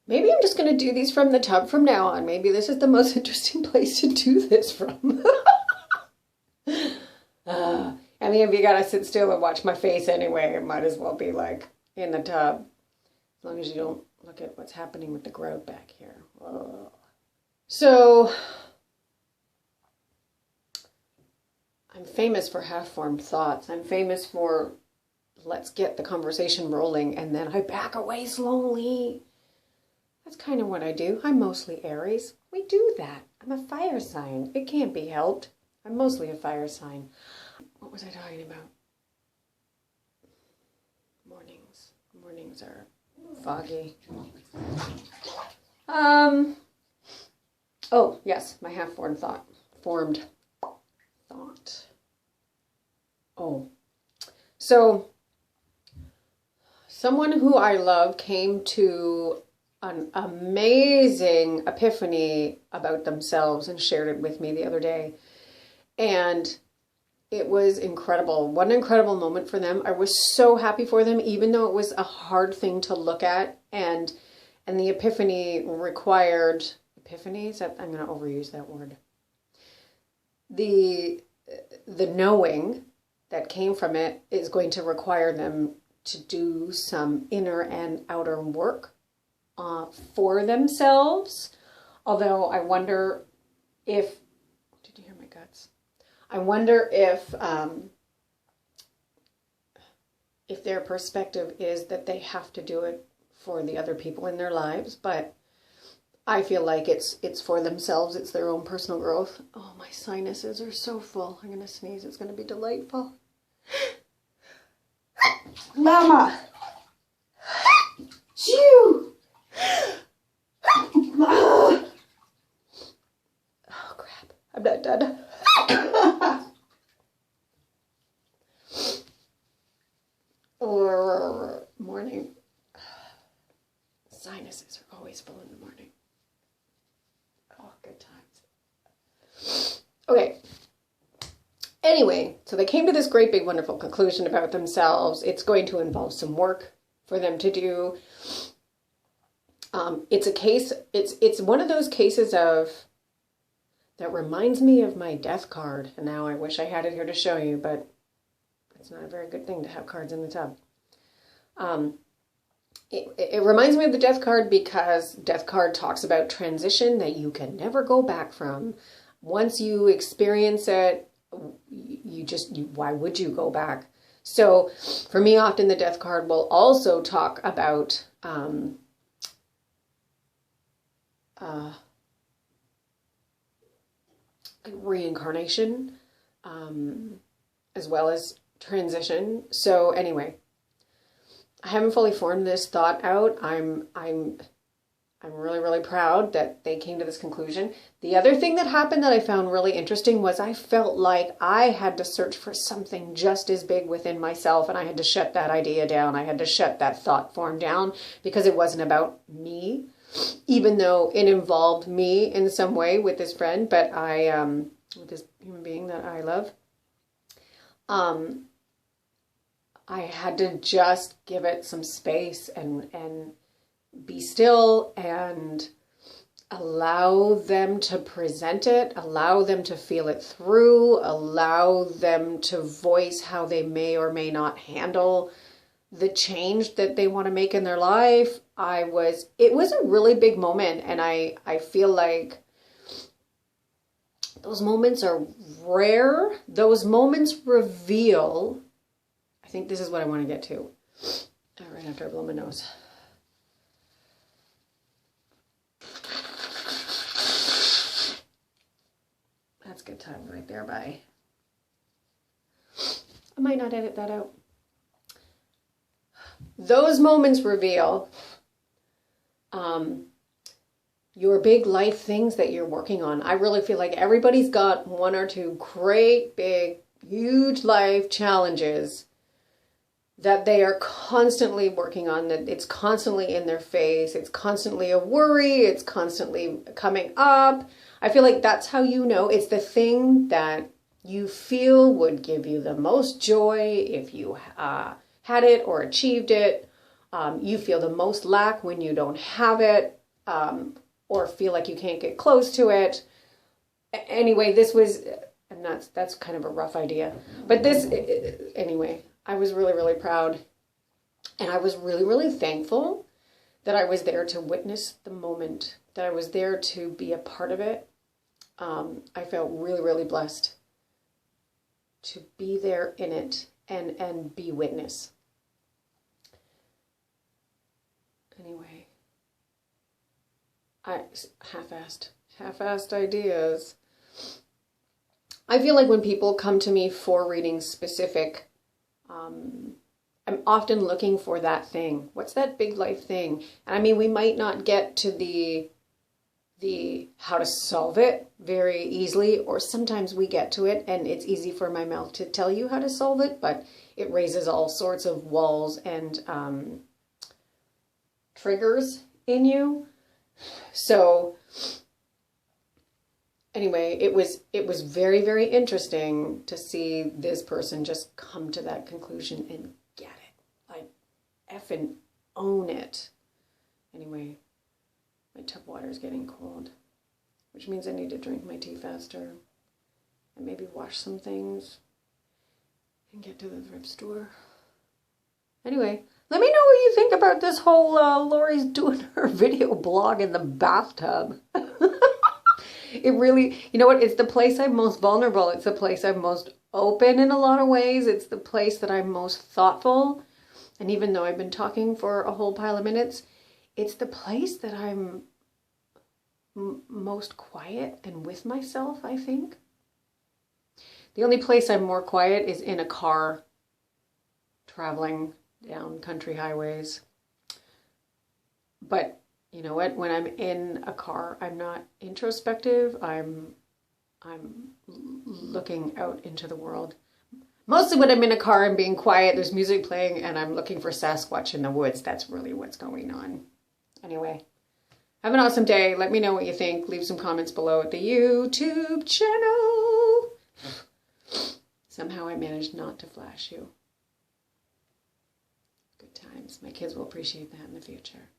Maybe I'm just going to do these from the tub from now on. Maybe this is the most interesting place to do this from. I mean, if you got to sit still and watch my face anyway, it might as well be like in the tub. As long as you don't look at what's happening with the grout back here. Ugh. So, I'm famous for half-formed thoughts. I'm famous for let's get the conversation rolling and then I back away slowly. That's kind of what I do. I'm mostly Aries. We do that. I'm a fire sign. It can't be helped. I'm mostly a fire sign. What was I talking about? Mornings. Mornings are foggy. Oh, yes, my half-formed thought. Formed thought. Oh. So, someone who I love came to an amazing epiphany about themselves and shared it with me the other day. And it was incredible. What an incredible moment for them. I was so happy for them, even though it was a hard thing to look at. And the epiphany required, epiphanies? I'm going to overuse that word. The knowing that came from it is going to require them to do some inner and outer work for themselves. Although I wonder if, did you hear my guts? I wonder if their perspective is that they have to do it for the other people in their lives, but I feel like it's for themselves. It's their own personal growth. Oh, my sinuses are so full. I'm going to sneeze. It's going to be delightful. Mama! Shoo! Oh, crap. I'm not done. Or morning. Sinuses are always full in the morning. Oh, good times. Okay. Anyway, so they came to this great big wonderful conclusion about themselves. It's going to involve some work for them to do. It's a case, it's one of those cases of, that reminds me of my death card. And now I wish I had it here to show you, but it's not a very good thing to have cards in the tub. It reminds me of the death card because death card talks about transition that you can never go back from. Once you experience it, why would you go back? So for me, often the death card will also talk about reincarnation, as well as transition. So anyway, I haven't fully formed this thought out. I'm really, really proud that they came to this conclusion. The other thing that happened that I found really interesting was I felt like I had to search for something just as big within myself, and I had to shut that idea down. I had to shut that thought form down because it wasn't about me, even though it involved me in some way with this friend, but with this human being that I love. I had to just give it some space and be still and allow them to present it, allow them to feel it through, allow them to voice how they may or may not handle the change that they want to make in their life. It was a really big moment, and I feel like those moments are rare. Those moments reveal, I think this is what I want to get to. All right, after I blow my nose. That's good time right there, bye. I might not edit that out. Those moments reveal your big life things that you're working on. I really feel like everybody's got one or two great, big, huge life challenges that they are constantly working on, that it's constantly in their face. It's constantly a worry. It's constantly coming up. I feel like that's how you know it's the thing that you feel would give you the most joy if you had it or achieved it. You feel the most lack when you don't have it, or feel like you can't get close to it. Anyway, this was, and that's kind of a rough idea. But this, anyway, I was really, really proud. And I was really, really thankful that I was there to witness the moment, that I was there to be a part of it. I felt really, really blessed to be there in it and be witness. Anyway, I half-assed ideas. I feel like when people come to me for readings specific, I'm often looking for that thing. What's that big life thing? And I mean, we might not get to the how to solve it very easily, or sometimes we get to it and it's easy for my mouth to tell you how to solve it, but it raises all sorts of walls and triggers in you. So anyway, it was very, very interesting to see this person just come to that conclusion and get it. Like, effing own it. Anyway, my tap water is getting cold, which means I need to drink my tea faster and maybe wash some things and get to the thrift store. Anyway, let me know what you think about this whole Lori's doing her video blog in the bathtub. It really, you know what? It's the place I'm most vulnerable. It's the place I'm most open in a lot of ways. It's the place that I'm most thoughtful. And even though I've been talking for a whole pile of minutes, it's the place that I'm most quiet and with myself, I think. The only place I'm more quiet is in a car traveling down country highways. But you know what? When I'm in a car, I'm not introspective. I'm looking out into the world. Mostly when I'm in a car, I'm being quiet, there's music playing, and I'm looking for Sasquatch in the woods. That's really what's going on. Anyway, have an awesome day. Let me know what you think. Leave some comments below at the YouTube channel. Somehow I managed not to flash you. Good times. My kids will appreciate that in the future.